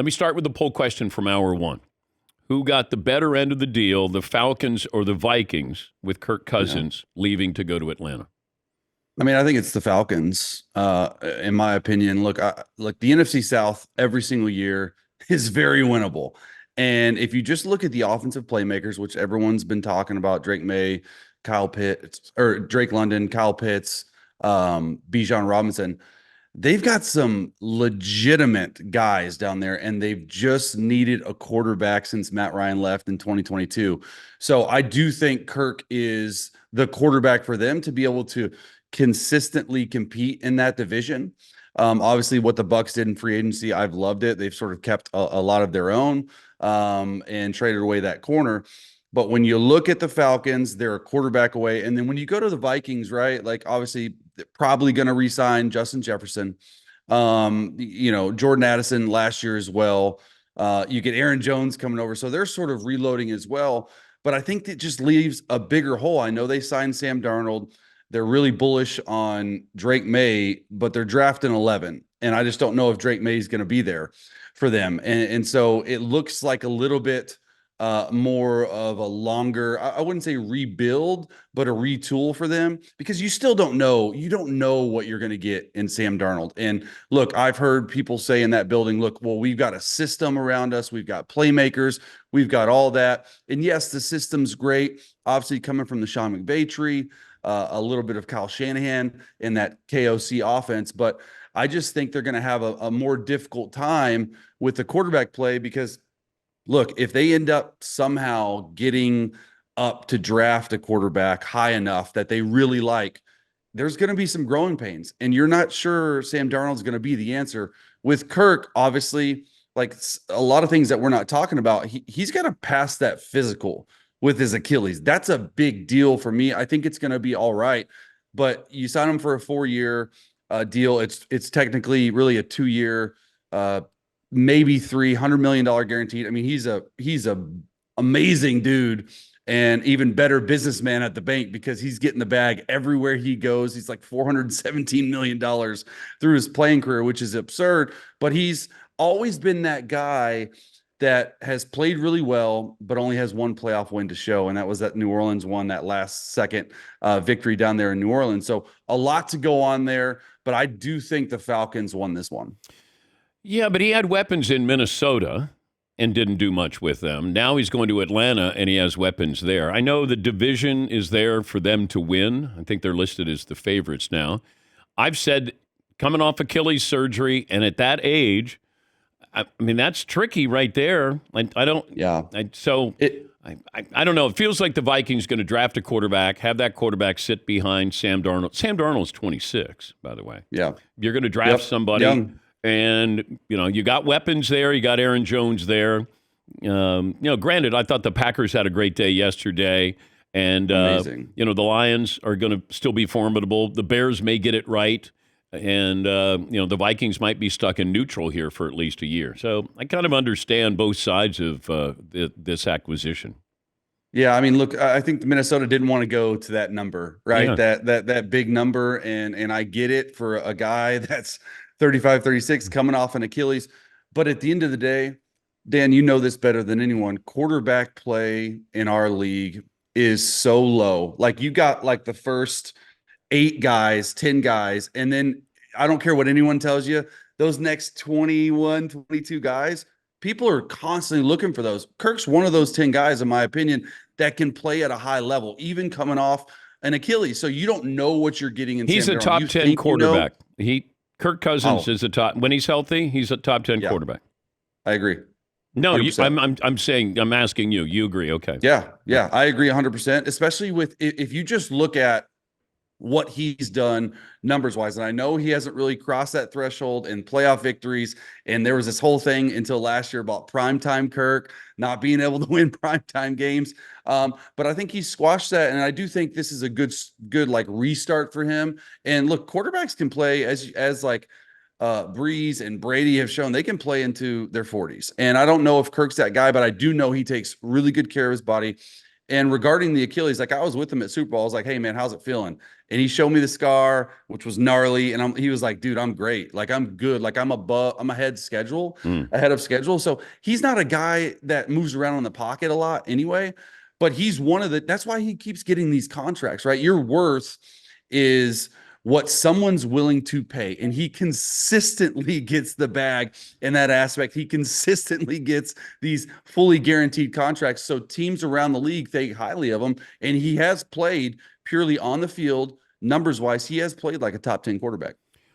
Let me start with the poll question from hour one. Who got the better end of the deal, the Falcons or the Vikings, with Kirk Cousins leaving to go to Atlanta? I mean, I think it's the Falcons, in my opinion. Look, the NFC South every single year is very winnable. And if you just look at the offensive playmakers, which everyone's been talking about, Drake May, Kyle Pitts, or Drake London, Kyle Pitts, Bijan Robinson, they've got some legitimate guys down there, and they've just needed a quarterback since Matt Ryan left in 2022. So I do think Kirk is the quarterback for them to be able to consistently compete in that division. Obviously, what the Bucs did in free agency, I've loved it. They've sort of kept a lot of their own and traded away that corner. But when you look at the Falcons, they're a quarterback away. And then when you go to the Vikings, right, like obviously they're probably going to re-sign Justin Jefferson. Jordan Addison last year as well. You get Aaron Jones coming over. So they're sort of reloading as well. But I think that just leaves a bigger hole. I know they signed Sam Darnold. They're really bullish on Drake May, but they're drafting 11. And I just don't know if Drake May is going to be there for them. And so it looks like a little bit more of a longer, I wouldn't say rebuild, but a retool for them, because you still don't know. You don't know what you're going to get in Sam Darnold. And look, I've heard people say in that building, look, well, we've got a system around us. We've got playmakers. We've got all that. And yes, the system's great. Obviously coming from the Sean McVay tree, a little bit of Kyle Shanahan in that KOC offense. But I just think they're going to have a more difficult time with the quarterback play because, look, if they end up somehow getting up to draft a quarterback high enough that they really like, there's going to be some growing pains. And you're not sure Sam Darnold's going to be the answer. With Kirk, obviously, like a lot of things that we're not talking about, he's got to pass that physical with his Achilles. That's a big deal for me. I think it's going to be all right. But you sign him for a 4-year deal. It's technically really a 2-year maybe $300 million guaranteed. I mean, he's a amazing dude and even better businessman at the bank because he's getting the bag everywhere he goes. He's like $417 million through his playing career, which is absurd. But he's always been that guy that has played really well, but only has one playoff win to show. And that was that New Orleans one, that last second victory down there in New Orleans. So a lot to go on there, but I do think the Falcons won this one. Yeah, but he had weapons in Minnesota and didn't do much with them. Now he's going to Atlanta and he has weapons there. I know the division is there for them to win. I think they're listed as the favorites now. I've said coming off Achilles surgery and at that age, I mean, that's tricky right there. I don't. Yeah. I don't know. It feels like the Vikings going to draft a quarterback, have that quarterback sit behind Sam Darnold. Sam Darnold's 26, by the way. Yeah. You're going to draft somebody. Young. And, you got weapons there. You got Aaron Jones there. Granted, I thought the Packers had a great day yesterday. And, amazing. The Lions are going to still be formidable. The Bears may get it right. And, the Vikings might be stuck in neutral here for at least a year. So I kind of understand both sides of this acquisition. Yeah, I mean, look, I think Minnesota didn't want to go to that number, right? Yeah. That big number. And I get it for a guy that's 35, 36 coming off an Achilles. But at the end of the day, Dan, you know this better than anyone. Quarterback play in our league is so low. Like you got like the first 8 guys, 10 guys. And then I don't care what anyone tells you, those next 21, 22 guys, people are constantly looking for those. Kirk's one of those 10 guys, in my opinion, that can play at a high level, even coming off an Achilles. So you don't know what you're getting in. He's Sam a Darnold. top 10 quarterback. Kirk Cousins is when he's healthy, he's a top 10 quarterback. I agree. No, I'm asking you. You agree? Okay. Yeah, I agree 100%. Especially with if you just look at what he's done numbers wise, and I know he hasn't really crossed that threshold in playoff victories. And there was this whole thing until last year about primetime Kirk not being able to win primetime games. But I think he squashed that, and I do think this is a good like restart for him. And look, quarterbacks can play as like Breeze and Brady have shown they can play into their 40s. And I don't know if Kirk's that guy, but I do know he takes really good care of his body. And regarding the Achilles, like I was with him at Super Bowl, I was like, hey man, how's it feeling? And he showed me the scar, which was gnarly. And he was like, dude, I'm great. Like, I'm good. Like, I'm ahead Mm. of schedule. So he's not a guy that moves around in the pocket a lot anyway, but he's that's why he keeps getting these contracts, right? Your worth is what someone's willing to pay. And he consistently gets the bag in that aspect. He consistently gets these fully guaranteed contracts. So teams around the league think highly of him. And he has played purely on the field, numbers wise. He has played like a top 10 quarterback.